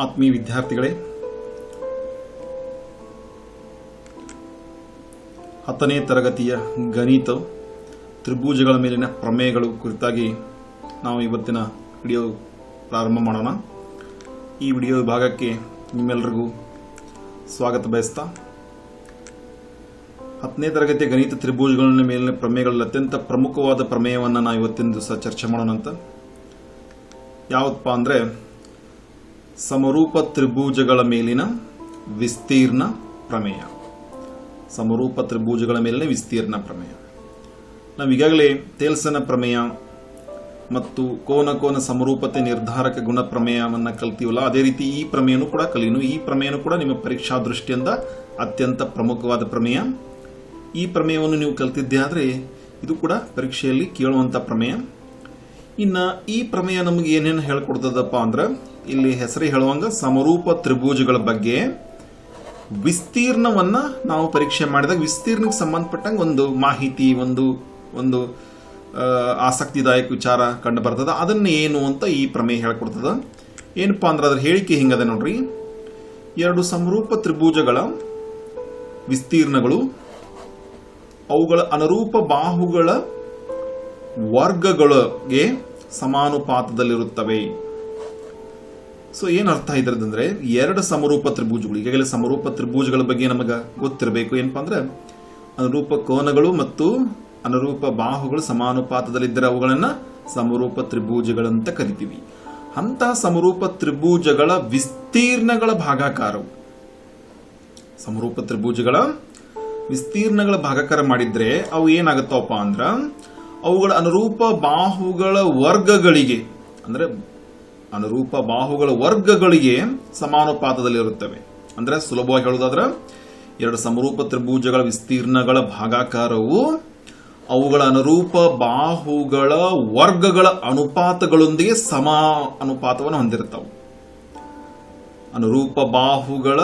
ಆತ್ಮೀಯ ವಿದ್ಯಾರ್ಥಿಗಳೇ, 10ನೇ ತರಗತಿಯ ಗಣಿತ ತ್ರಿಭುಜಗಳ ಮೇಲಿನ ಪ್ರಮೇಯಗಳು ಕುರಿತಾಗಿ ನಾವು ಇವತ್ತಿನ ವಿಡಿಯೋ ಪ್ರಾರಂಭ ಮಾಡೋಣ. ಈ ವಿಡಿಯೋ ವಿಭಾಗಕ್ಕೆ ನಿಮ್ಮೆಲ್ಲರಿಗೂ ಸ್ವಾಗತ ಬಯಸ್ತಾ, 10ನೇ ತರಗತಿಯ ಗಣಿತ ತ್ರಿಭುಜಗಳ ಮೇಲಿನ ಪ್ರಮೇಯಗಳಲ್ಲಿ ಅತ್ಯಂತ ಪ್ರಮುಖವಾದ ಪ್ರಮೇಯವನ್ನು ನಾವು ಇವತ್ತಿನ ದಿವಸ ಚರ್ಚೆ ಮಾಡೋಣ ಅಂತ. ಯಾವುದಪ್ಪ ಅಂದರೆ ಸಮರೂಪ ತ್ರಿಭುಜಗಳ ಮೇಲಿನ ವಿಸ್ತೀರ್ಣ ಪ್ರಮೇಯ. ಸಮರೂಪ ತ್ರಿಭುಜಗಳ ಮೇಲಿನ ವಿಸ್ತೀರ್ಣ ಪ್ರಮೇಯ. ನಾವು ಈಗಾಗಲೇ ತೇಲ್ಸನ ಪ್ರಮೇಯ ಮತ್ತು ಕೋನ ಸಮರೂಪತೆ ನಿರ್ಧಾರಕ ಗುಣ ಪ್ರಮೇಯವನ್ನು ಕಲ್ತೀವಲ್ಲ, ಅದೇ ರೀತಿ ಈ ಪ್ರಮೇಯನೂ ಕೂಡ ಕಲೀನು. ಈ ಪ್ರಮೇಯನೂ ಕೂಡ ನಿಮ್ಮ ಪರೀಕ್ಷಾ ದೃಷ್ಟಿಯಿಂದ ಅತ್ಯಂತ ಪ್ರಮುಖವಾದ ಪ್ರಮೇಯ. ಈ ಪ್ರಮೇಯವನ್ನು ನೀವು ಕಲ್ತಿದ್ದೇ ಆದರೆ ಇದು ಕೂಡ ಪರೀಕ್ಷೆಯಲ್ಲಿ ಕೇಳುವಂಥ ಪ್ರಮೇಯ. ಇನ್ನು ಈ ಪ್ರಮೇಯ ನಮಗೆ ಏನೇನು ಹೇಳ್ಕೊಡ್ತದಪ್ಪ ಅಂದ್ರೆ, ಇಲ್ಲಿ ಹೆಸರು ಹೇಳುವಂಗ ಸಮರೂಪ ತ್ರಿಭುಜಗಳ ಬಗ್ಗೆ ವಿಸ್ತೀರ್ಣವನ್ನ ನಾವು ಪರೀಕ್ಷೆ ಮಾಡಿದಾಗ ವಿಸ್ತೀರ್ಣಕ್ಕೆ ಸಂಬಂಧಪಟ್ಟಂಗೆ ಒಂದು ಮಾಹಿತಿ, ಒಂದು ಆಸಕ್ತಿದಾಯಕ ವಿಚಾರ ಕಂಡು ಬರ್ತದ. ಅದನ್ನ ಏನು ಅಂತ ಈ ಪ್ರಮೇಯ ಹೇಳ್ಕೊಡ್ತದ. ಏನಪ್ಪಾ ಅಂದ್ರೆ ಅದ್ರ ಹೇಳಿಕೆ ಹಿಂಗದ ನೋಡ್ರಿ. ಎರಡು ಸಮರೂಪ ತ್ರಿಭುಜಗಳ ವಿಸ್ತೀರ್ಣಗಳು ಅವುಗಳ ಅನುರೂಪ ಬಾಹುಗಳ ವರ್ಗಗಳಿಗೆ ಸಮಾನುಪಾತದಲ್ಲಿರುತ್ತವೆ. ಸೊ ಏನ್ ಅರ್ಥ ಇದ್ರದಂದ್ರೆ, ಎರಡು ಸಮರೂಪ ತ್ರಿಭುಜಗಳು, ಈಗಾಗಲೇ ಸಮರೂಪ ತ್ರಿಭುಜಗಳ ಬಗ್ಗೆ ನಮಗೆ ಗೊತ್ತಿರಬೇಕು. ಏನಪ್ಪಾ ಅಂದ್ರೆ ಅನುರೂಪ ಕೋನಗಳು ಮತ್ತು ಅನುರೂಪ ಬಾಹುಗಳು ಸಮಾನುಪಾತದಲ್ಲಿದ್ದರೆ ಅವುಗಳನ್ನ ಸಮರೂಪ ತ್ರಿಭುಜಗಳಂತ ಕರಿತೀವಿ. ಅಂತಹ ಸಮರೂಪ ತ್ರಿಭುಜಗಳ ವಿಸ್ತೀರ್ಣಗಳ ಭಾಗಾಕಾರವು, ಸಮರೂಪ ತ್ರಿಭುಜಗಳ ವಿಸ್ತೀರ್ಣಗಳ ಭಾಗಾಕಾರ ಮಾಡಿದ್ರೆ ಅವು ಏನಾಗುತ್ತವಪ್ಪ ಅಂದ್ರ ಅವುಗಳ ಅನುರೂಪ ಬಾಹುಗಳ ವರ್ಗಗಳಿಗೆ, ಅಂದ್ರೆ ಅನುರೂಪ ಬಾಹುಗಳ ವರ್ಗಗಳಿಗೆ ಸಮಾನುಪಾತದಲ್ಲಿರುತ್ತವೆ. ಅಂದ್ರೆ ಸುಲಭವಾಗಿ ಹೇಳುವುದಾದ್ರೆ, ಎರಡು ಸಮರೂಪ ತ್ರಿಭುಜಗಳ ವಿಸ್ತೀರ್ಣಗಳ ಭಾಗಾಕಾರವು ಅವುಗಳ ಅನುರೂಪ ಬಾಹುಗಳ ವರ್ಗಗಳ ಅನುಪಾತಗಳೊಂದಿಗೆ ಸಮ ಅನುಪಾತವನ್ನು ಹೊಂದಿರುತ್ತವೆ. ಅನುರೂಪ ಬಾಹುಗಳ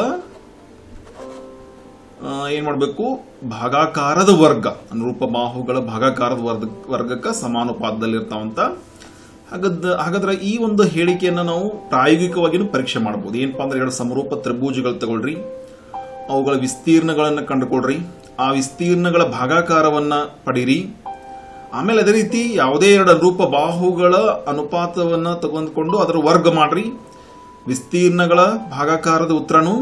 ಏನ್ ಮಾಡಬೇಕು, ಭಾಗಾಕಾರದ ವರ್ಗ, ಅನುರೂಪ ಬಾಹುಗಳ ಭಾಗಾಕಾರದ ವರ್ಗಕ್ಕೆ ಸಮಾನುಪಾತದಲ್ಲಿರ್ತಾವಂತ. ಹಾಗಾದ್ರೆ ಈ ಒಂದು ಹೇಳಿಕೆಯನ್ನು ನಾವು ಪ್ರಾಯೋಗಿಕವಾಗಿಯೂ ಪರೀಕ್ಷೆ ಮಾಡಬಹುದು. ಏನಪ್ಪಾ ಅಂದ್ರೆ, ಎರಡು ಸಮರೂಪ ತ್ರಿಭುಜಗಳು ತಗೊಳ್ರಿ, ಅವುಗಳ ವಿಸ್ತೀರ್ಣಗಳನ್ನು ಕಂಡುಕೊಳ್ರಿ, ಆ ವಿಸ್ತೀರ್ಣಗಳ ಭಾಗಾಕಾರವನ್ನ ಪಡೀರಿ. ಆಮೇಲೆ ಅದೇ ರೀತಿ ಯಾವುದೇ ಎರಡು ಅನುರೂಪ ಬಾಹುಗಳ ಅನುಪಾತವನ್ನ ತೆಗೆದುಕೊಂಡು ಅದರ ವರ್ಗ ಮಾಡ್ರಿ. ವಿಸ್ತೀರ್ಣಗಳ ಭಾಗಾಕಾರದ ಉತ್ತರನು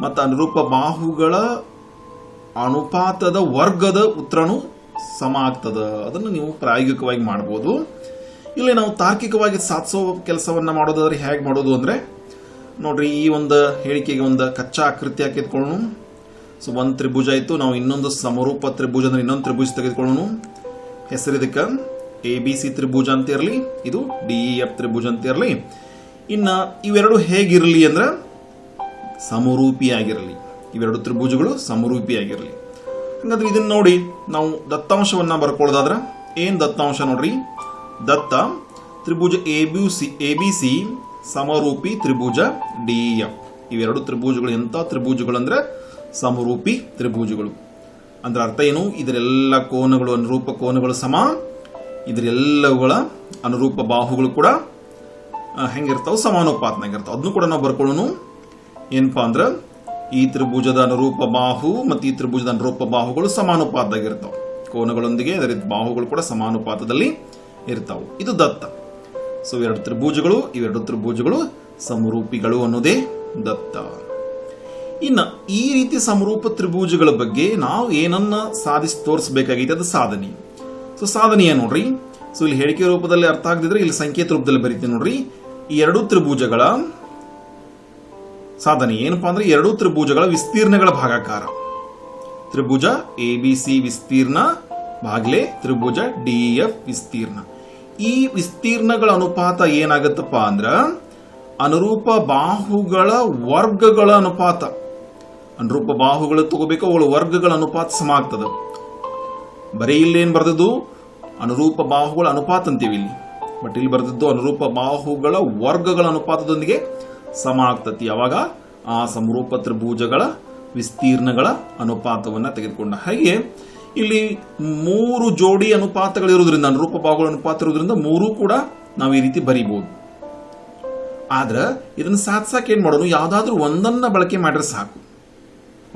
ಮತ್ತು ಅನುರೂಪ ಬಾಹುಗಳ ಅನುಪಾತದ ವರ್ಗದ ಉತ್ತರನು ಸಮ ಆಗ್ತದ. ಅದನ್ನು ನೀವು ಪ್ರಾಯೋಗಿಕವಾಗಿ ಮಾಡಬಹುದು. ಇಲ್ಲಿ ನಾವು ತಾರ್ಕಿಕವಾಗಿ ಸಾಧಿಸೋ ಕೆಲಸವನ್ನ ಮಾಡೋದಾದ್ರೆ ಹೇಗೆ ಮಾಡೋದು ಅಂದ್ರೆ, ನೋಡ್ರಿ, ಈ ಒಂದು ಹೇಳಿಕೆಗೆ ಒಂದು ಕಚ್ಚಾ ಆಕೃತಿ ಹಾಕಿದ್ಕೊಳ್ಳೋಣ. ಸೊ ಒಂದು ತ್ರಿಭುಜ ಆಯ್ತು, ನಾವು ಇನ್ನೊಂದು ಸಮರೂಪ ತ್ರಿಭುಜ ಅಂದ್ರೆ ಇನ್ನೊಂದು ತ್ರಿಭುಜ ತೆಗೆದುಕೊಳ್ಳೋಣ. ಹೆಸರಿದಕ್ಕೆ ABC ತ್ರಿಭುಜ ಅಂತ ಇರಲಿ, ಇದು DEF ತ್ರಿಭುಜ ಅಂತ ಇರಲಿ. ಇನ್ನ ಇವೆರಡು ಹೇಗಿರಲಿ ಅಂದ್ರೆ ಸಮರೂಪಿಯಾಗಿರಲಿ. ಇವೆರಡು ತ್ರಿಭುಜಗಳು ಸಮರೂಪಿಯಾಗಿರಲಿ. ಹಾಗಾದ್ರೆ ಇದನ್ನ ನೋಡಿ ನಾವು ದತ್ತಾಂಶವನ್ನ ಬರ್ಕೊಳ್ಳೋದಾದ್ರೆ ಏನ್ ದತ್ತಾಂಶ ನೋಡ್ರಿ, ದತ್ತ ತ್ರಿಭುಜ ABC ಸಮರೂಪಿ ತ್ರಿಭುಜ DEF. ಇವೆರಡು ತ್ರಿಭುಜಗಳು ಎಂತ ತ್ರಿಭುಜಗಳು ಅಂದ್ರೆ ಸಮರೂಪಿ ತ್ರಿಭುಜಗಳು. ಅಂದ್ರೆ ಅರ್ಥ ಏನು, ಇದರೆಲ್ಲ ಕೋನಗಳು, ಅನುರೂಪ ಕೋನಗಳು ಸಮ, ಇದರೆಲ್ಲವುಗಳ ಅನುರೂಪ ಬಾಹುಗಳು ಕೂಡ ಹೆಂಗಿರ್ತಾವ, ಸಮಾನುಪಾತನಾಗಿರ್ತಾವ. ಅದನ್ನು ಕೂಡ ನಾವು ಬರ್ಕೊಳ್ಳೋಣ. ಏನಪ್ಪಾ ಅಂದ್ರೆ, ಈ ತ್ರಿಭುಜದ ಅನುರೂಪ ಬಾಹು ಮತ್ತು ಈ ತ್ರಿಭುಜದ ಅನುರೂಪ ಬಾಹುಗಳು ಸಮಾನುಪಾತದಾಗಿರ್ತಾವ. ಕೋನಗಳೊಂದಿಗೆ ಅದರ ಬಾಹುಗಳು ಕೂಡ ಸಮಾನುಪಾತದಲ್ಲಿ ಇರ್ತಾವೆ. ಇದು ದತ್ತ. ಸೊ ಇವೆರಡು ತ್ರಿಭುಜಗಳು ಸಮರೂಪಿಗಳು ಅನ್ನೋದೇ ದತ್ತ. ಇನ್ನು ಈ ರೀತಿ ಸಮರೂಪ ತ್ರಿಭುಜಗಳ ಬಗ್ಗೆ ನಾವು ಏನನ್ನ ಸಾಧಿಸಿ ತೋರಿಸಬೇಕಾಗಿದೆ, ಅದು ಸಾಧನೆ. ಸೊ ಸಾಧನೆಯ ನೋಡ್ರಿ, ಸೊ ಇಲ್ಲಿ ಹೇಳಿಕೆ ರೂಪದಲ್ಲಿ ಅರ್ಥ ಆಗದಿದ್ರೆ ಇಲ್ಲಿ ಸಂಕೇತ ರೂಪದಲ್ಲಿ ಬರೀತೀನಿ ನೋಡ್ರಿ. ಈ ಎರಡು ತ್ರಿಭುಜಗಳ ಸಾಧನೆ ಏನಪ್ಪಾ ಅಂದ್ರೆ, ಎರಡು ತ್ರಿಭುಜಗಳ ವಿಸ್ತೀರ್ಣಗಳ ಭಾಗಾಕಾರ. ತ್ರಿಭುಜ ABC ವಿಸ್ತೀರ್ಣ ಭಾಗಲೆ ತ್ರಿಭುಜ DEF ವಿಸ್ತೀರ್ಣ. ಈ ವಿಸ್ತೀರ್ಣಗಳ ಅನುಪಾತ ಏನಾಗತ್ತಪ್ಪ ಅಂದ್ರ ಅನುರೂಪ ಬಾಹುಗಳ ವರ್ಗಗಳ ಅನುಪಾತ. ಅನುರೂಪ ಬಾಹುಗಳು ತಗೋಬೇಕು, ಅವುಗಳ ವರ್ಗಗಳ ಅನುಪಾತ ಸಮ ಆಗ್ತದ. ಬರೀ ಇಲ್ಲಿ ಏನ್ ಬರ್ದದ್ದು, ಅನುರೂಪ ಬಾಹುಗಳ ಅನುಪಾತ ಅಂತೀವಿ ಇಲ್ಲಿ, ಬಟ್ ಇಲ್ಲಿ ಬರ್ದದ್ದು ಅನುರೂಪ ಬಾಹುಗಳ ವರ್ಗಗಳ ಅನುಪಾತದೊಂದಿಗೆ ಸಮ ಆಗ್ತತಿ. ಯಾವಾಗ ಆ ಸಮರೂಪ ತ್ರಿಭುಜಗಳ ವಿಸ್ತೀರ್ಣಗಳ ಅನುಪಾತವನ್ನ ತೆಗೆದುಕೊಂಡ ಹಾಗೆ ಇಲ್ಲಿ ಮೂರು ಜೋಡಿ ಅನುಪಾತಗಳಿರುವುದರಿಂದ, ಅನುರೂಪ ಬಾಹುಗಳ ಅನುಪಾತ ಇರುವುದರಿಂದ ಮೂರು ಕೂಡ ನಾವು ಈ ರೀತಿ ಬರೀಬಹುದು. ಆದ್ರೆ ಇದನ್ನು ಸಾಧಿಸಕ್ಕೆ ಏನು ಮಾಡೋಣ, ಯಾವುದಾದ್ರೂ ಒಂದನ್ನು ಬಳಕೆ ಮಾಡಿದ್ರೆ ಸಾಕು.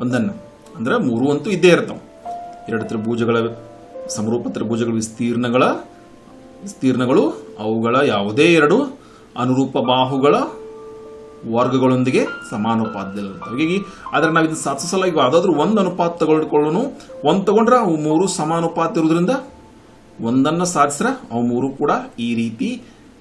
ಒಂದನ್ನು ಅಂದ್ರೆ ಮೂರು ಅಂತೂ ಇದ್ದೇ ಇರ್ತಾವೆ. ಎರಡು ತ್ರಿಭುಜಗಳ ಸಮರೂಪ ತ್ರಿಭುಜಗಳ ವಿಸ್ತೀರ್ಣಗಳು ಅವುಗಳ ಯಾವುದೇ ಎರಡು ಅನುರೂಪ ಬಾಹುಗಳ ವರ್ಗಗಳೊಂದಿಗೆ ಸಮಾನುಪಾತದಲ್ಲಿರ್ತವೆ. ಹೀಗಾಗಿ ಆದರೆ ನಾವು ಇದನ್ನು ಸಾಧಿಸಲ್ಲ, ಈಗ ಯಾವುದಾದ್ರೂ ಒಂದು ಅನುಪಾತ ತಗೊಳ್ಕೊಳ್ಳೋನು, ಒಂದು ತಗೊಂಡ್ರೆ ಅವು ಮೂರು ಸಮಾನುಪಾತ ಇರೋದ್ರಿಂದ ಒಂದನ್ನು ಸಾಧಿಸ್ರೆ ಅವು ಮೂರು ಕೂಡ ಈ ರೀತಿ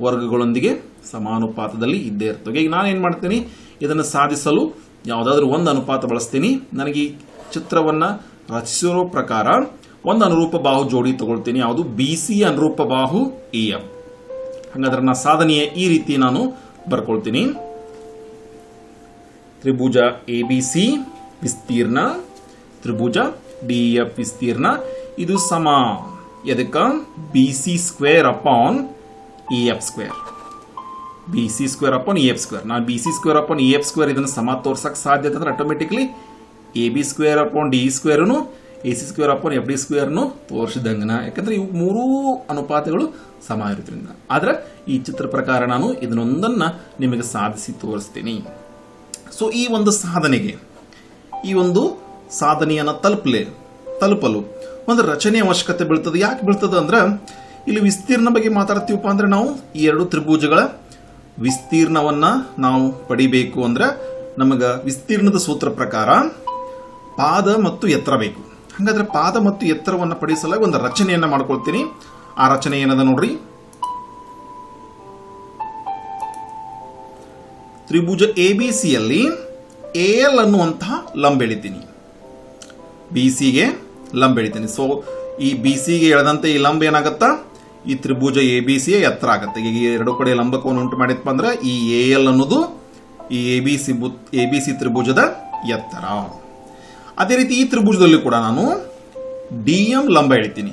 ವರ್ಗಗಳೊಂದಿಗೆ ಸಮಾನುಪಾತದಲ್ಲಿ ಇದ್ದೇ ಇರ್ತವೆ. ಈಗ ನಾನು ಏನು ಮಾಡ್ತೀನಿ, ಇದನ್ನು ಸಾಧಿಸಲು ಯಾವುದಾದ್ರೂ ಒಂದು ಅನುಪಾತ ಬಳಸ್ತೀನಿ. ನನಗೆ ಈ ಚಿತ್ರವನ್ನು ರಚಿಸಿರೋ ಪ್ರಕಾರ ಒಂದು ಅನುರೂಪ ಬಾಹು ಜೋಡಿ ತಗೊಳ್ತೀನಿ, ಯಾವುದು BC ಅನುರೂಪ ಬಾಹು EF. ಹಾಗಾದ್ರೆ ನಾ ಸಾಧನೆಯ ಈ ರೀತಿ ನಾನು ಬರ್ಕೊಳ್ತೀನಿ. ತ್ರಿಭುಜ ABC ವಿಸ್ತೀರ್ಣ, ತ್ರಿಭುಜ DEF ವಿಸ್ತೀರ್ಣ, ಇದು ಸಮ ಎದಕ್ಕ BC square upon EF square. BC square upon EF square. ನಾನು BC square upon EF square ಇದನ್ನು ಸಮ ತೋರ್ಸಕ್ಕೆ ಸಾಧ್ಯ ಅಂದ್ರೆ automatically AB square upon DE ಸ್ಕ್ವೇರ್ನು AC square upon FD ಸ್ಕ್ವೇರ್ನು ತೋರಿಸಿದಂಗನ. ಯಾಕಂದ್ರೆ ಇವು ಮೂರೂ ಅನುಪಾತಗಳು ಸಮ ಇರೋದ್ರಿಂದ. ಆದ್ರೆ ಈ ಚಿತ್ರ ಪ್ರಕಾರ ನಾನು ಇದನ್ನೊಂದನ್ನು ನಿಮಗೆ ಸಾಧಿಸಿ ತೋರಿಸ್ತೀನಿ. ಸೊ ಈ ಒಂದು ಸಾಧನೆಗೆ, ಈ ಒಂದು ಸಾಧನೆಯನ್ನು ತಲುಪಲು ಒಂದು ರಚನೆಯ ಅವಶ್ಯಕತೆ ಬೀಳ್ತದೆ. ಯಾಕೆ ಬೀಳ್ತದೆ ಅಂದ್ರೆ, ಇಲ್ಲಿ ವಿಸ್ತೀರ್ಣ ಬಗ್ಗೆ ಮಾತಾಡ್ತೀವಪ್ಪ ಅಂದ್ರೆ ನಾವು ಈ ಎರಡು ತ್ರಿಭುಜಗಳ ವಿಸ್ತೀರ್ಣವನ್ನ ನಾವು ಪಡಿಬೇಕು ಅಂದ್ರೆ ನಮಗ ವಿಸ್ತೀರ್ಣದ ಸೂತ್ರ ಪ್ರಕಾರ ಪಾದ ಮತ್ತು ಎತ್ತರ ಬೇಕು. ಹಾಗಾದ್ರೆ ಪಾದ ಮತ್ತು ಎತ್ತರವನ್ನು ಪಡಿಸಲಾಗಿ ಒಂದು ರಚನೆಯನ್ನ ಮಾಡ್ಕೊಳ್ತೀನಿ. ಆ ರಚನೆ ಏನದ ನೋಡ್ರಿ. ತ್ರಿಭುಜ ABCಯಲ್ಲಿ AL ಅನ್ನುವಂತಹ ಲಂಬ ಎಳಿತೀನಿ, BCಗೆ ಲಂಬ ಎಳಿತೀನಿ. ಸೊ ಈ BCಗೆ ಎಳೆದಂತೆ ಈ ಲಂಬ ಏನಾಗತ್ತಾ, ಈ ತ್ರಿಭುಜ ABCಯ ಎತ್ತರ ಆಗತ್ತೆ. ಈಗ ಎರಡು ಕಡೆ ಲಂಬಕವನ್ನು ಉಂಟು ಮಾಡಿದ್ಪ ಅಂದ್ರೆ ಈ AL ಅನ್ನೋದು ಈ ABC ತ್ರಿಭುಜದ ಎತ್ತರ. ಅದೇ ರೀತಿ ಈ ತ್ರಿಭುಜದಲ್ಲಿ ಕೂಡ ನಾನು DM ಲಂಬ ಎಳಿತೀನಿ.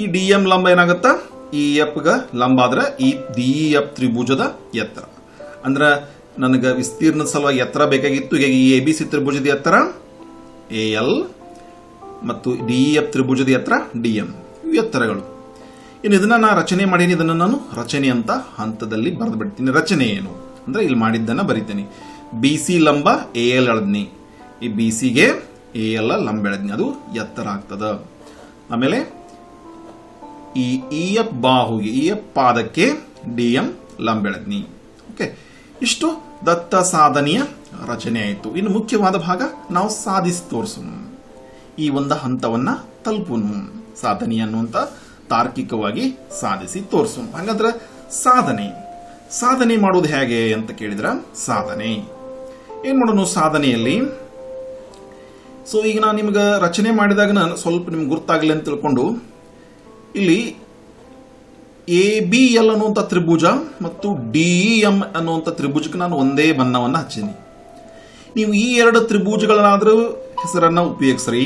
ಈ DM ಲಂಬ ಏನಾಗತ್ತಾ, ಈ EFಗ ಲಂಬ ಆದ್ರೆ ಈ DEF ತ್ರಿಭುಜದ ಎತ್ತರ. ಅಂದ್ರೆ ನನಗೆ ವಿಸ್ತೀರ್ಣದ ಸಲುವಾಗಿ ಎತ್ತರ ಬೇಕಾಗಿತ್ತು. ಈಗ ಈ ABC ತ್ರಿಭುಜದ ಎತ್ತರ AL ಮತ್ತು DEF ತ್ರಿಭುಜದ ಎತ್ತರ DM, ಇವು ಎತ್ತರಗಳು. ಇನ್ನು ಇದನ್ನ ನಾನು ರಚನೆ ಮಾಡೀನಿ. ಇದನ್ನು ನಾನು ರಚನೆ ಅಂತ ಹಂತದಲ್ಲಿ ಬರೆದು ಬಿಡ್ತೀನಿ. ರಚನೆ ಏನು ಅಂದ್ರೆ ಇಲ್ಲಿ ಮಾಡಿದ್ದನ್ನ ಬರಿತೀನಿ. BC ಲಂಬ AL ಎಳೆದ್ನಿ, ಈ BCಗೆ AL ಲಂಬ ಎಳೆದ್ನಿ, ಅದು ಎತ್ತರ ಆಗ್ತದ. ಆಮೇಲೆ ಈ EF ಬಾಹುಗೆ, EF ಪಾದಕ್ಕೆ DM ಲಂಬ ಎಳೆದ್ನಿ. ಓಕೆ, ಇಷ್ಟು ದತ್ತ ಸಾಧನೆಯ ರಚನೆ ಆಯಿತು. ಇನ್ನು ಮುಖ್ಯವಾದ ಭಾಗ ನಾವು ಸಾಧಿಸಿ ತೋರಿಸೋಣ, ಈ ಒಂದು ಹಂತವನ್ನ ತಲುಪೋಣ, ಸಾಧನೆ ಅನ್ನುವಂತ ತಾರ್ಕಿಕವಾಗಿ ಸಾಧಿಸಿ ತೋರಿಸೋಣ. ಹಾಗಾದ್ರೆ ಸಾಧನೆ ಮಾಡೋದು ಹೇಗೆ ಅಂತ ಕೇಳಿದ್ರ, ಸಾಧನೆ ಏನ್ ಮಾಡೋಣ ಸಾಧನೆಯಲ್ಲಿ. ಸೊ ಈಗ ನಾನು ನಿಮ್ಗೆ ರಚನೆ ಮಾಡಿದಾಗ ನಾನು ಸ್ವಲ್ಪ ನಿಮ್ಗೆ ಗುರ್ತಾಗಲಿ ಅಂತ ತಿಳ್ಕೊಂಡು ಇಲ್ಲಿ ABL ಅನ್ನುವಂಥ ತ್ರಿಭುಜ ಮತ್ತು DEM ಅನ್ನುವಂಥ ತ್ರಿಭುಜಕ್ಕೆ ನಾನು ಒಂದೇ ಬಣ್ಣವನ್ನು ಹಚ್ಚೀನಿ. ನೀವು ಈ ಎರಡು ತ್ರಿಭುಜಗಳನ್ನಾದ್ರೂ ಹೆಸರನ್ನ ಉಪಯೋಗಿಸ್ರಿ,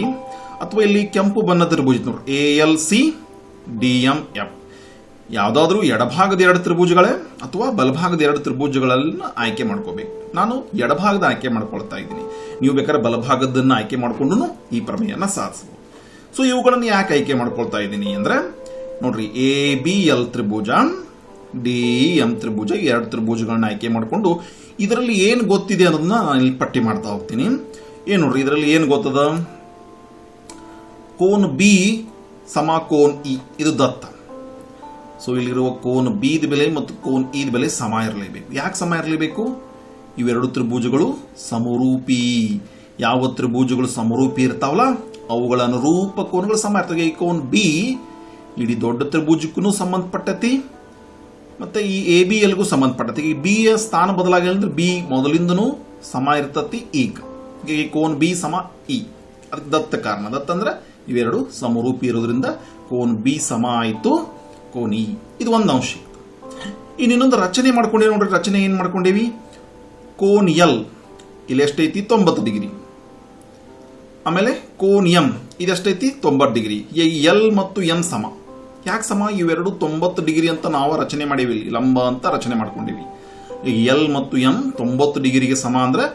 ಅಥವಾ ಇಲ್ಲಿ ಕೆಂಪು ಬಣ್ಣ ತ್ರಿಭುಜ ನೋಡ್ರಿ ALC DMF. ಯಾವುದಾದ್ರೂ ಎಡಭಾಗದ ಎರಡು ತ್ರಿಭುಜಗಳೇ ಅಥವಾ ಬಲಭಾಗದ ಎರಡು ತ್ರಿಭುಜಗಳನ್ನ ಆಯ್ಕೆ ಮಾಡ್ಕೋಬೇಕು. ನಾನು ಎಡಭಾಗದ ಆಯ್ಕೆ ಮಾಡ್ಕೊಳ್ತಾ ಇದ್ದೀನಿ, ನೀವು ಬೇಕಾದ್ರೆ ಬಲಭಾಗದನ್ನ ಆಯ್ಕೆ ಮಾಡ್ಕೊಂಡು ಈ ಪ್ರಮೇಯನ್ನ ಸಾಧಿಸಬಹುದು. ಸೊ ಇವುಗಳನ್ನು ಯಾಕೆ ಆಯ್ಕೆ ಮಾಡ್ಕೊಳ್ತಾ ಇದ್ದೀನಿ ಅಂದ್ರೆ ನೋಡ್ರಿ, ABL ತ್ರಿಭುಜ DEM ತ್ರಿಭುಜ, ಎರಡು ತ್ರಿಭುಜಗಳನ್ನ ಆಯ್ಕೆ ಮಾಡಿಕೊಂಡು ಇದರಲ್ಲಿ ಏನು ಗೊತ್ತಿದೆ ಅನ್ನೋದನ್ನ ನಾನು ಇಲ್ಲಿ ಪಟ್ಟಿ ಮಾಡ್ತಾ ಹೋಗ್ತೀನಿ. ಏನು ನೋಡ್ರಿ, ಇದರಲ್ಲಿ ಏನು ಗೊತ್ತದ, ಕೋನ್ B ಸಮ ಕೋನ್ E, ಇದು ದತ್ತ. ಸೊ ಇಲ್ಲಿರುವ ಕೋನ್ B ದ ಬೆಲೆ ಮತ್ತು ಕೋನ್ E ದ ಬೆಲೆ ಸಮ ಇರಲೇಬೇಕು. ಯಾಕೆ ಸಮ ಇರಲೇಬೇಕು? ಇವೆರಡು ತ್ರಿಭುಜಗಳು ಸಮರೂಪಿ. ಯಾವ ತ್ರಿಭುಜಗಳು ಸಮರೂಪಿ ಇರ್ತಾವಲ್ಲ ಅವುಗಳ ಅನುರೂಪ ಕೋನಗಳು ಸಮ ಇರ್ತವೆ. ಈ ಕೋನ್ B ಇಡೀ ದೊಡ್ಡ ತ್ರಿಭುಜಕ್ಕೂ ಸಂಬಂಧಪಟ್ಟತಿ ಮತ್ತೆ ಈ ABLಗೂ ಸಂಬಂಧಪಟ್ಟತಿ. ಈ B ಯ ಸ್ಥಾನ ಬದಲಾಗಿ ಅಂದ್ರೆ B ಮೊದಲಿಂದನೂ ಸಮ ಇರ್ತತಿ. ಈಗ ಈ ಕೋನ್ B ಸಮ E, ಅದಕ್ಕೆ ದತ್ತ ಕಾರಣ. ದತ್ತ ಅಂದ್ರೆ ಇವೆರಡು ಸಮರೂಪಿ ಇರೋದ್ರಿಂದ ಕೋನ್ B ಸಮ ಆಯಿತು ಕೋನ್ E. ಇದು ಒಂದು ಅಂಶ. ಇನ್ನೊಂದು ರಚನೆ ಮಾಡ್ಕೊಂಡೇವಿ ನೋಡ್ರಿ. ರಚನೆ ಏನ್ ಮಾಡ್ಕೊಂಡೇವಿ, ಕೋನ್ L ಇಲ್ಲಿ ಎಷ್ಟೈತಿ 90 ಡಿಗ್ರಿ. ಆಮೇಲೆ ಕೋನ್ M ಇದೆಷ್ಟೈತಿ 90 ಡಿಗ್ರಿ. L ಮತ್ತು M ಸಮ. ಯಾಕೆ ಸಮ? ಇವೆರಡು 90 ಡಿಗ್ರಿ ಅಂತ ನಾವು ರಚನೆ ಮಾಡೇವಿ, ಲಂಬ ಅಂತ ರಚನೆ ಮಾಡ್ಕೊಂಡೇವಿ. ಈಗ L ಮತ್ತು M 90 ಡಿಗ್ರಿಗೆ ಸಮ ಅಂದ್ರೆ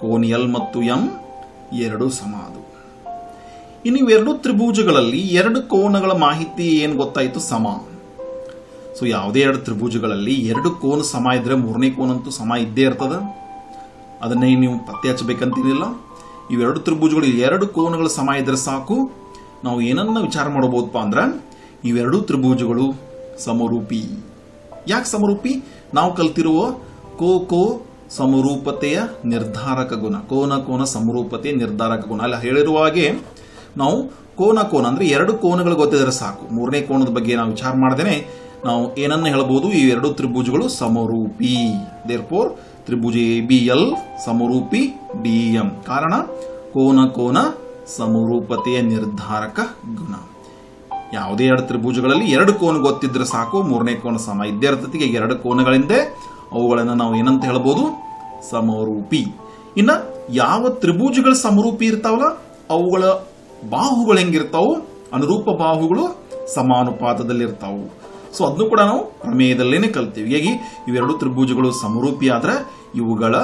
ಕೋನ್ L ಮತ್ತು M ಎರಡು ಸಮ. ಅದು ಇನ್ನು ಇವೆರಡು ತ್ರಿಭುಜಗಳಲ್ಲಿ ಎರಡು ಕೋನಗಳ ಮಾಹಿತಿ ಏನು ಗೊತ್ತಾಯಿತು, ಸಮ. ಸೊ ಯಾವುದೇ ಎರಡು ತ್ರಿಭುಜಗಳಲ್ಲಿ ಎರಡು ಕೋನ ಸಮ ಇದ್ರೆ ಮೂರನೇ ಕೋನಂತೂ ಸಮ ಇದ್ದೇ ಇರ್ತದ. ಅದನ್ನೇ ನೀವು ಪತ್ತೆ ಹಚ್ಚಬೇಕಂತೇನಿಲ್ಲ. ಇವೆರಡು ತ್ರಿಭುಜಗಳು ಎರಡು ಕೋನಗಳು ಸಮ ಇದ್ರೆ ಸಾಕು. ನಾವು ಏನನ್ನ ವಿಚಾರ ಮಾಡಬಹುದಪ್ಪ ಅಂದ್ರೆ ಇವೆರಡು ತ್ರಿಭುಜಗಳು ಸಮರೂಪಿ. ಯಾಕೆ ಸಮರೂಪಿ? ನಾವು ಕಲ್ತಿರುವ ಕೋ ಸಮರೂಪತೆಯ ನಿರ್ಧಾರಕ ಗುಣ, ಕೋನ ಸಮರೂಪತೆಯ ನಿರ್ಧಾರಕ ಗುಣ ಅಲ್ಲ ಹೇಳಿರುವ ಹಾಗೆ ನಾವು ಕೋನ ಅಂದ್ರೆ ಎರಡು ಕೋನಗಳು ಗೊತ್ತಿದ್ರೆ ಸಾಕು. ಮೂರನೇ ಕೋನದ ಬಗ್ಗೆ ನಾವು ವಿಚಾರ ಮಾಡದೇನೆ ನಾವು ಏನನ್ನ ಹೇಳಬಹುದು, ಈ ಎರಡು ತ್ರಿಭುಜಗಳು ಸಮರೂಪಿ. ದೇರ್ಫೋರ್ ತ್ರಿಭುಜ ABL ಸಮರೂಪಿ DM. ಕಾರಣ ಕೋನ ಸಮರೂಪತೆಯ ನಿರ್ಧಾರಕ ಗುಣ. ಯಾವುದೇ ಎರಡು ತ್ರಿಭುಜಗಳಲ್ಲಿ ಎರಡು ಕೋನ ಗೊತ್ತಿದ್ರೆ ಸಾಕು, ಮೂರನೇ ಕೋನ ಸಮ ಇದ್ದೇ ಇರ್ತದೆ. ಈಗ ಎರಡು ಕೋನಗಳಿಂದ ಅವುಗಳನ್ನು ನಾವು ಏನಂತ ಹೇಳ್ಬೋದು, ಸಮರೂಪಿ. ಇನ್ನ ಯಾವ ತ್ರಿಭುಜಗಳು ಸಮರೂಪಿ ಇರ್ತಾವಲ್ಲ ಅವುಗಳ ಬಾಹುಗಳು ಹೆಂಗಿರ್ತಾವು, ಅನುರೂಪ ಬಾಹುಗಳು ಸಮಾನುಪಾತದಲ್ಲಿ ಇರ್ತಾವು. ಸೊ ಅದನ್ನು ಕೂಡ ನಾವು ಪ್ರಮೇಯದಲ್ಲೇನೆ ಕಲ್ತೀವಿ. ಹೇಗೆ ಇವೆರಡು ತ್ರಿಭುಜಗಳು ಸಮರೂಪಿ ಆದ್ರೆ ಇವುಗಳ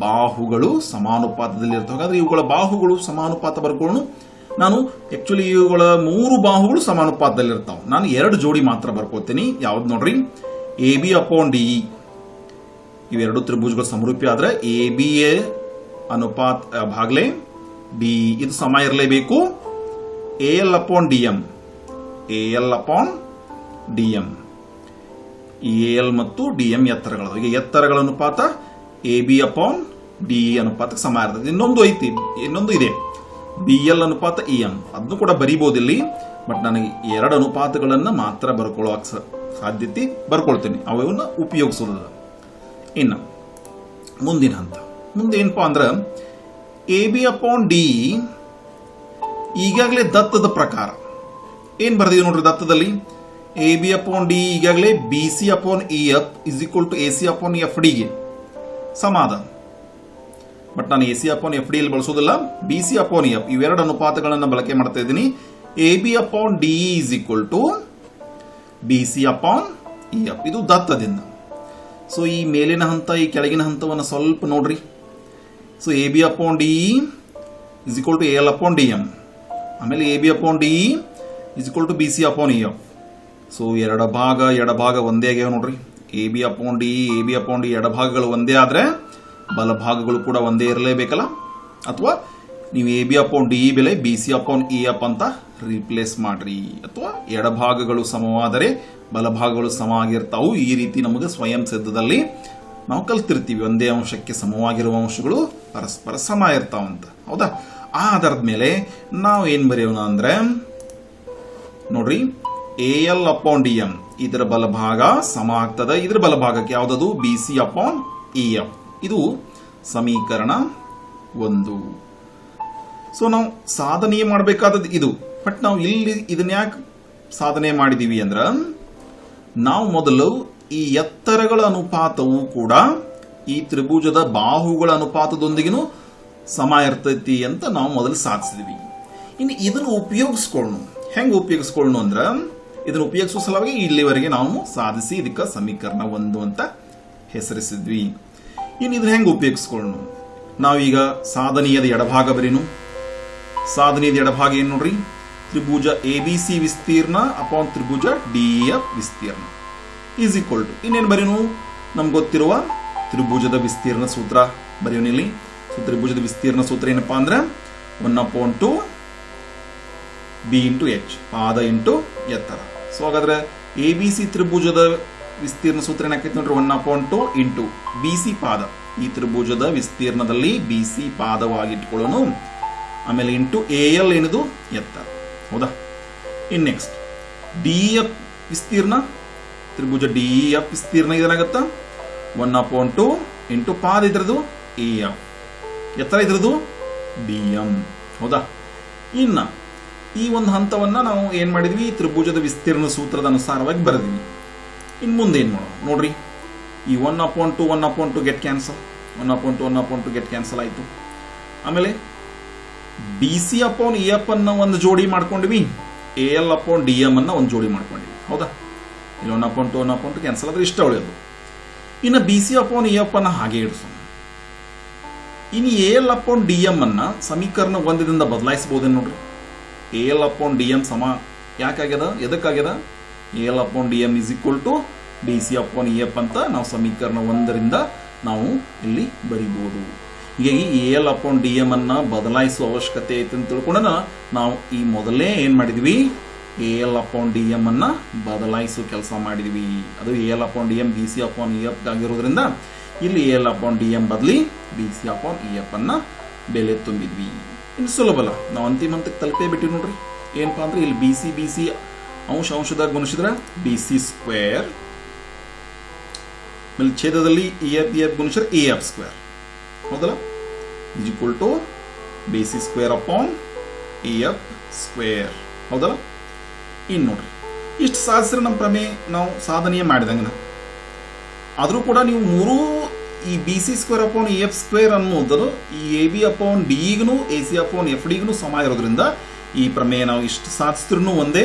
ಬಾಹುಗಳು ಸಮಾನುಪಾತದಲ್ಲಿ ಇರ್ತವೆ. ಹಾಗಾದ್ರೆ ಇವುಗಳ ಬಾಹುಗಳು ಸಮಾನುಪಾತ ಬರ್ಕೊಳ್ಳೋಣ. ನಾನು ಆಕ್ಚುಲಿ ಇವುಗಳ ಮೂರು ಬಾಹುಗಳು ಸಮಾನುಪಾತದಲ್ಲಿ ಇರ್ತಾವೆ. ನಾನು ಎರಡು ಜೋಡಿ ಮಾತ್ರ ಬರ್ಕೋತೀನಿ. ಯಾವ್ದು ನೋಡ್ರಿ, AB/DE. ಇವೆರಡು ತ್ರಿಭುಜಗಳು ಸಮರೂಪಿ ಆದ್ರೆ ABA ಅನುಪಾತ ಭಾಗಲೆ DE ಇದು ಸಮ ಇರಲೇಬೇಕು. AL/DM ಈ AL ಮತ್ತು DM ಎತ್ತರಗಳು. ಈಗ ಎತ್ತರಗಳ ಅನುಪಾತ AB/DE ಅನುಪಾತಕ್ಕೆ ಸಮ ಇರ್ತದೆ. ಇನ್ನೊಂದು ಇದೆ BL ಅನುಪಾತ EM. ಅದನ್ನು ಕೂಡ ಬರೀಬಹುದಿಲ್ಲಿ. ಬಟ್ ನನಗೆ ಎರಡು ಅನುಪಾತಗಳನ್ನು ಮಾತ್ರ ಬರ್ಕೊಳ್ಳೋ ಸಾಧ್ಯತೆ ಬರ್ಕೊಳ್ತೀನಿ, ಅವನ್ನ ಉಪಯೋಗಿಸೋದಿಲ್ಲ. ಇನ್ನು ಮುಂದಿನ ಹಂತ ಮುಂದೆ ಏನಪ್ಪಾ ಅಂದ್ರೆ AB/DE ಈಗಾಗಲೇ ದತ್ತದ ಪ್ರಕಾರ ಏನ್ ಬರ್ದಿದೆ ನೋಡ್ರಿ. ದತ್ತದಲ್ಲಿ AB/DE ಈಗಾಗಲೇ BC/EF = AC/FD ಗೆ ಸಮಾದ. ಬಟ್ ನಾನು AC/FD ಅಲ್ಲಿ ಬಳಸೋದಿಲ್ಲ, BC/EF ಇವೆರಡು ಅನುಪಾತಗಳನ್ನು ಬಳಕೆ ಮಾಡ್ತಾ ಇದ್ದೀನಿ. AB/DE = BC/EF ಇದು ದತ್ತದಿಂದ. ಸೊ ಈ ಮೇಲಿನ ಹಂತ ಈ ಕೆಳಗಿನ ಹಂತವನ್ನು ಸ್ವಲ್ಪ ನೋಡ್ರಿ. ಸೊ AB/DE = AL/DM, ಆಮೇಲೆ AB/DE = BC/EF. ಸೊ ಎಡಭಾಗ ಒಂದೇ ಆಗ್ಯಾವ ನೋಡ್ರಿ. AB/DE ಎಡಭಾಗಗಳು ಒಂದೇ ಆದ್ರೆ ಬಲಭಾಗಗಳು ಕೂಡ ಒಂದೇ ಇರಲೇಬೇಕಲ್ಲ. ಅಥವಾ ನೀವು AB/DE ಬೆಲೆ BC/EF ಅಂತ ರಿಪ್ಲೇಸ್ ಮಾಡ್ರಿ. ಅಥವಾ ಎಡಭಾಗಗಳು ಸಮವಾದರೆ ಬಲಭಾಗಗಳು ಸಮ ಆಗಿರ್ತಾವು. ಈ ರೀತಿ ನಮಗೆ ಸ್ವಯಂ ಸಿದ್ಧದಲ್ಲಿ ನಾವು ಕಲ್ತಿರ್ತೀವಿ. ಒಂದೇ ಅಂಶಕ್ಕೆ ಸಮವಾಗಿರುವ ಅಂಶಗಳು ಪರಸ್ಪರ ಸಮ ಇರ್ತಾವಂತ. ಹೌದಾ? ಆ ಆಧಾರದ ಮೇಲೆ ನಾವು ಏನ್ ಬರೆಯೋಣ ಅಂದ್ರೆ ನೋಡ್ರಿ, AL/DM ಇದರ ಬಲಭಾಗ ಸಮ ಆಗ್ತದೆ ಇದರ ಬಲಭಾಗಕ್ಕೆ. ಯಾವ್ದದು? BC/EF. ಇದು ಸಮೀಕರಣ 1. ಸೊ ನಾವು ಸಾಧನೆ ಮಾಡಬೇಕಾದದ್ದು ಇದು. ಬಟ್ ನಾವು ಇಲ್ಲಿ ಇದನ್ನ ಯಾಕೆ ಸಾಧನೆ ಮಾಡಿದೀವಿ ಅಂದ್ರ ನಾವು ಮೊದಲು ಈ ಎತ್ತರಗಳ ಅನುಪಾತವು ಕೂಡ ಈ ತ್ರಿಭುಜದ ಬಾಹುಗಳ ಅನುಪಾತದೊಂದಿಗೂ ಸಮ ಇರ್ತೈತಿ ಅಂತ ನಾವು ಮೊದಲು ಸಾಧಿಸಿದ್ವಿ. ಇನ್ನು ಇದನ್ನು ಉಪಯೋಗಿಸ್ಕೊಳ್ಳೋಣ. ಹೆಂಗೆ ಉಪಯೋಗಿಸ್ಕೊಳ್ಳೋಣ ಅಂದ್ರೆ ಇದನ್ನು ಉಪಯೋಗಿಸುವ ಸಲುವಾಗಿ ಇಲ್ಲಿವರೆಗೆ ನಾವು ಸಾಧಿಸಿ ಇದಕ್ಕೆ ಸಮೀಕರಣ 1 ಅಂತ ಹೆಸರಿಸಿದ್ವಿ. ಇನ್ನು ಇದನ್ನ ಹೆಂಗೆ ಉಪಯೋಗಿಸ್ಕೊಳ್ಳೋಣ? ನಾವೀಗ ಸಾಧನೀಯದ ಎಡಭಾಗ ಬರೀನು. ಸಾಧನೀಯದ ಎಡಭಾಗ ಏನು ನೋಡ್ರಿ, ತ್ರಿಭುಜ ABC ವಿಸ್ತೀರ್ಣ ಅಪಾನ್ ತ್ರಿಭುಜ DEF ವಿಸ್ತೀರ್ಣ = ಇನ್ನೇನು ಬರೀನು, ನಮ್ಗೆ ಗೊತ್ತಿರುವ ತ್ರಿಭುಜದ ವಿಸ್ತೀರ್ಣ ಸೂತ್ರ ಬರೆಯೋನಿಲ್ಲಿ. ತ್ರಿಭುಜದ ವಿಸ್ತೀರ್ಣ ಸೂತ್ರ ಏನಪ್ಪಾ ಅಂದ್ರೆ 1/2 B × H, ಪಾದ ಇಂಟು ಎತ್ತರ. ಸೊ ಹಾಗಾದ್ರೆ ABC ತ್ರಿಭುಜದ ವಿಸ್ತೀರ್ಣ ಸೂತ್ರ ಏನಾಕೈತಿ ನೋಡ್ರಿ, 1/2 ಇಂಟು BC ಪಾದ. ಈ ತ್ರಿಭುಜದ ವಿಸ್ತೀರ್ಣದಲ್ಲಿ BC ಪಾದವಾಗಿಟ್ಕೊಳ್ಳೋಣ. ಆಮೇಲೆ ಇಂಟು AL ಏನಿದು ಎತ್ತರ. ಹೌದಾ? ಇನ್ ನೆಕ್ಸ್ಟ್ DEF ವಿಸ್ತೀರ್ಣ, ತ್ರಿಭುಜ DEF ವಿಸ್ತೀರ್ಣ ಇದೇನಾಗತ್ತ 1/2 ಇಂಟು ಪಾದ ಇದ್ರದು EF, ಎತ್ತರ ಇದ್ರದು DM. ಹೌದಾ? ಇನ್ನ ಈ ಒಂದು ಹಂತವನ್ನ ನಾವು ಏನ್ ಮಾಡಿದ್ವಿ, ತ್ರಿಭುಜದ ವಿಸ್ತೀರ್ಣ ಸೂತ್ರದ ಅನುಸಾರವಾಗಿ ಬರೆದ್ವಿ. ಇನ್ ಮುಂದೆ ಏನ್ ಮಾಡೋಣ ನೋಡ್ರಿ, ಈ 1/2 ಗೆಟ್ ಕ್ಯಾನ್ಸಲ್, 1/2 ಗೆಟ್ ಕ್ಯಾನ್ಸಲ್ ಆಯ್ತು. ಆಮೇಲೆ BC/EF ಅನ್ನ ಒಂದು ಜೋಡಿ ಮಾಡ್ಕೊಂಡಿವಿ, AL/DM ಅನ್ನ ಒಂದು ಜೋಡಿ ಮಾಡ್ಕೊಂಡಿವಿ. ಹೌದಾ? ಇಲ್ಲಿ 1/2 ಕ್ಯಾನ್ಸಲ್ ಆದ್ರೆ ಇಷ್ಟ ಉಳಿಯೋದು. ಇನ್ನು BC/EF ಅನ್ನ ಹಾಗೆ ಇಡಿಸೋಣ. ಇನ್ನು AL/DM ಅನ್ನ ಸಮೀಕರಣ 1ದಿಂದ ಬದಲಾಯಿಸಬಹುದೇನು ನೋಡ್ರಿ. AL/DM ಸಮ ಯಾಕಾಗ್ಯದ, ಎದಕ್ಕಾಗ್ಯದ? AL/DM = B C upon E F ಅಂತ ನಾವು ಸಮೀಕರಣ 1ರಿಂದ ನಾವು ಇಲ್ಲಿ ಬರಿಬೋದು. ಹೀಗಾಗಿ A L upon D M ಅನ್ನ ಬದಲಾಯಿಸುವ ಅವಶ್ಯಕತೆ ಐತೆ ಅಂತ ತಿಳ್ಕೊಂಡ ನಾವು ಈ ಮೊದಲೇ ಏನ್ ಮಾಡಿದ್ವಿ, A L upon D M ಅನ್ನ ಬದಲಾಯಿಸುವ ಕೆಲಸ ಮಾಡಿದ್ವಿ. ಅದು A L upon D M B C upon E F ಆಗಿರೋದ್ರಿಂದ ಇಲ್ಲಿ A L upon D M ಬದಲಿ B C upon E F ಅನ್ನ ಬೆಲೆ ತುಂಬಿದ್ವಿ. ಇನ್ನು ಸುಲಭಲ್ಲ, ನಾವು ಅಂತಿಮ ಹಂತಕ್ಕೆ ತಲುಪೇ ಬಿಟ್ಟಿವಿ ನೋಡ್ರಿ. ಏನಪ್ಪಾ ಅಂದ್ರೆ ಇಲ್ಲಿ ಬಿ ಸಿ ಅಂಶದಾಗ ಗುಣಿಸಿದ್ರೆ ಬಿ ಸಿ ಸ್ಕ್ವೇರ್, ಆಮೇಲೆ ಛೇದದಲ್ಲಿ ಇ ಎಫ್ ಗುಣಿಸಿದ್ರೆ ಎ ಎಫ್ ಸ್ಕ್ವೇರ್, ಹೌದಲ್ಲ, is equal to B C square upon E F square, ಹೌದಲ್ಲ. ಇನ್ನು ನೋಡ್ರಿ, ಇಷ್ಟು ಸಾಧಿಸಿದ್ರೆ ನಮ್ಮ ಪ್ರಮೇಯ ನಾವು ಸಾಧನೆಯೇ ಮಾಡಿದಂಗ. ಆದರೂ ಕೂಡ ನೀವು ಮೂರೂ ಈ B C square upon E F square ಅನ್ನೋದು ಈ ಎ ಬಿ ಅಪಾನ್ ಡಿಗೂ ಎ ಸಿ ಅಪಾನ್ ಎಫ್ ಡಿಗೂ ಸಮ ಇರೋದ್ರಿಂದ ಈ ಪ್ರಮೇಯ ನಾವು ಇಷ್ಟು ಸಾಧಿಸಿದ್ರೂ ಒಂದೇ,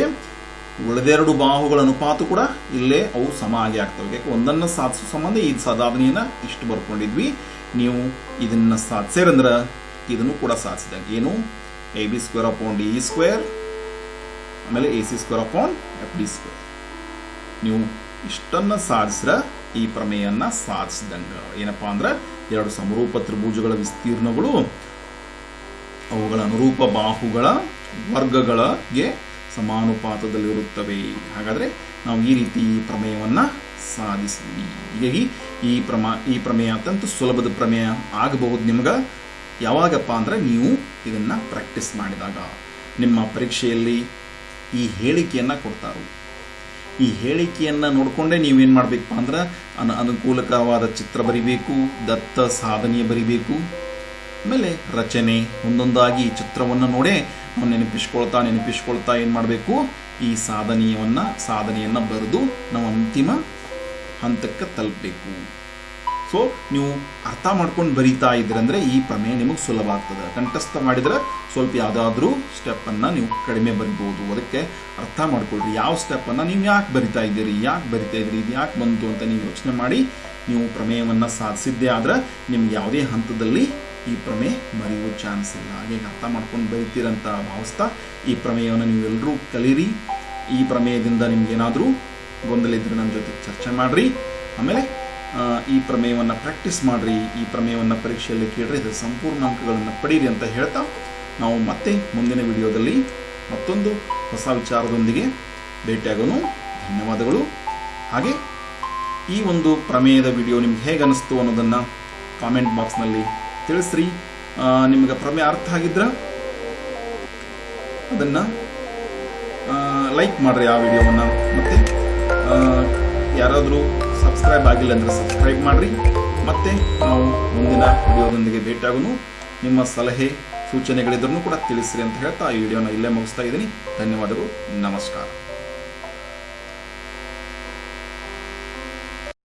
ಉಳಿದೆರಡು ಬಾಹುಗಳ ಅನುಪಾತ ಕೂಡ ಇಲ್ಲೇ ಅವು ಸಮ ಆಗಿ ಆಗ್ತವೆ. ಯಾಕೆ ಒಂದನ್ನು ಸಾಧಿಸೋ ಸಂಬಂಧ ಈ ಸಾಧನೆಯನ್ನ ಇಷ್ಟು ಬರ್ಕೊಂಡಿದ್ವಿ. ನೀವು ಇದನ್ನ ಸಾಧಿಸಿರಂದ್ರೆ ಇದನ್ನು ಕೂಡ ಸಾಧಿಸಿದಾಗ ಏನು, A B square upon D square ಆಮೇಲೆ A C square upon F D square, ನೀವು ಇಷ್ಟನ್ನ ಸಾಧಿಸಿದ್ರೆ ಈ ಪ್ರಮೇಯನ್ನ ಸಾಧಿಸಿದಂಗ. ಏನಪ್ಪಾ ಅಂದ್ರೆ ಎರಡು ಸಮರೂಪ ತ್ರಿಭುಜಗಳ ವಿಸ್ತೀರ್ಣಗಳು ಅವುಗಳ ಅನುರೂಪ ಬಾಹುಗಳ ವರ್ಗಗಳಿಗೆ ಸಮಾನುಪಾತದಲ್ಲಿರುತ್ತವೆ. ಹಾಗಾದ್ರೆ ನಾವು ಈ ರೀತಿ ಈ ಪ್ರಮೇಯವನ್ನ ಸಾಧಿಸಿದ್ವಿ. ಹೀಗಾಗಿ ಈ ಪ್ರಮೇಯ ಅತ್ಯಂತ ಸುಲಭದ ಪ್ರಮೇಯ ಆಗಬಹುದು ನಿಮ್ಗೆ. ಯಾವಾಗಪ್ಪ ಅಂದ್ರೆ ನೀವು ಇದನ್ನ ಪ್ರಾಕ್ಟೀಸ್ ಮಾಡಿದಾಗ. ನಿಮ್ಮ ಪರೀಕ್ಷೆಯಲ್ಲಿ ಈ ಹೇಳಿಕೆಯನ್ನ ಕೊಡ್ತಾರೆ. ಈ ಹೇಳಿಕೆಯನ್ನ ನೋಡಿಕೊಂಡೇ ನೀವೇನ್ ಮಾಡ್ಬೇಕಪ್ಪ ಅಂದ್ರೆ ಅನುಕೂಲಕರವಾದ ಚಿತ್ರ ಬರಿಬೇಕು, ದತ್ತ ಸಾಧನೆಯ ಬರಿಬೇಕು, ಆಮೇಲೆ ರಚನೆ ಒಂದೊಂದಾಗಿ ಈ ಚಿತ್ರವನ್ನು ನೋಡೇ ನಾವು ನೆನಪಿಸ್ಕೊಳ್ತಾ ಏನ್ ಮಾಡಬೇಕು, ಈ ಸಾಧನೆಯನ್ನ ಬರೆದು ನಾವು ಅಂತಿಮ ಹಂತಕ್ಕೆ ತಲುಪಬೇಕು. ಸೊ ನೀವು ಅರ್ಥ ಮಾಡ್ಕೊಂಡು ಬರೀತಾ ಇದ್ರಂದ್ರೆ ಈ ಪ್ರಮೇಯ ನಿಮಗೆ ಸುಲಭ ಆಗ್ತದೆ. ಕಂಠಸ್ಥ ಮಾಡಿದ್ರೆ ಸ್ವಲ್ಪ ಯಾವುದಾದ್ರೂ ಸ್ಟೆಪ್ ಅನ್ನ ನೀವು ಕಡಿಮೆ ಬರಿಬಹುದು. ಅದಕ್ಕೆ ಅರ್ಥ ಮಾಡ್ಕೊಳ್ರಿ, ಯಾವ ಸ್ಟೆಪ್ ಅನ್ನ ನೀವು ಯಾಕೆ ಬರಿತಾ ಇದ್ದೀರಿ, ಇದು ಯಾಕೆ ಬಂತು ಅಂತ ನೀವು ಯೋಚನೆ ಮಾಡಿ ನೀವು ಪ್ರಮೇಯವನ್ನ ಸಾಧಿಸಿದ್ದೇ ಆದ್ರೆ ನಿಮ್ಗೆ ಯಾವುದೇ ಹಂತದಲ್ಲಿ ಈ ಪ್ರಮೇಯ ಬರೆಯುವ ಚಾನ್ಸ್ ಇಲ್ಲ. ಹಾಗೆ ಅರ್ಥ ಮಾಡ್ಕೊಂಡು ಬರೀತೀರಂತ ಭಾವಿಸ್ತಾ ಈ ಪ್ರಮೇಯವನ್ನು ನೀವು ಎಲ್ಲರೂ ಕಲೀರಿ. ಈ ಪ್ರಮೇಯದಿಂದ ನಿಮ್ಗೆ ಏನಾದರೂ ಗೊಂದಲ ಇದ್ರೆ ನನ್ನ ಜೊತೆ ಚರ್ಚೆ ಮಾಡ್ರಿ. ಆಮೇಲೆ ಈ ಪ್ರಮೇಯವನ್ನು ಪ್ರಾಕ್ಟೀಸ್ ಮಾಡ್ರಿ, ಈ ಪ್ರಮೇಯವನ್ನು ಪರೀಕ್ಷೆಯಲ್ಲಿ ಕೇಳ್ರಿ, ಇದರ ಸಂಪೂರ್ಣ ಅಂಕಗಳನ್ನು ಪಡೀರಿ ಅಂತ ಹೇಳ್ತಾ ನಾವು ಮತ್ತೆ ಮುಂದಿನ ವಿಡಿಯೋದಲ್ಲಿ ಮತ್ತೊಂದು ಹೊಸ ವಿಚಾರದೊಂದಿಗೆ ಭೇಟಿಯಾಗೋನು. ಧನ್ಯವಾದಗಳು. ಹಾಗೆ ಈ ಒಂದು ಪ್ರಮೇಯದ ವಿಡಿಯೋ ನಿಮ್ಗೆ ಹೇಗೆ ಅನಿಸ್ತು ಅನ್ನೋದನ್ನು ಕಾಮೆಂಟ್ ಬಾಕ್ಸ್ನಲ್ಲಿ ತಿಳಿಸ್ರಿ. ನಿಮ್ಗೆ ಪ್ರಮೇಯ ಅರ್ಥ ಆಗಿದ್ರೆ ಅದನ್ನು ಲೈಕ್ ಮಾಡ್ರಿ ಆ ವಿಡಿಯೋವನ್ನು. ಮತ್ತೆ ಯಾರಾದರೂ ಸಬ್ಸ್ಕ್ರೈಬ್ ಆಗಿಲ್ಲ ಅಂದರೆ ಸಬ್ಸ್ಕ್ರೈಬ್ ಮಾಡ್ರಿ. ಮತ್ತೆ ನಾವು ಮುಂದಿನ ವಿಡಿಯೋದೊಂದಿಗೆ ಭೇಟಿಯಾಗೋನು. ನಿಮ್ಮ ಸಲಹೆ ಸೂಚನೆಗಳಿದ್ರೂ ಕೂಡ ತಿಳಿಸ್ರಿ ಅಂತ ಹೇಳ್ತಾ ಈ ವಿಡಿಯೋನ ಇಲ್ಲೇ ಮುಗಿಸ್ತಾ ಇದ್ದೀನಿ. ಧನ್ಯವಾದಗಳು. ನಮಸ್ಕಾರ.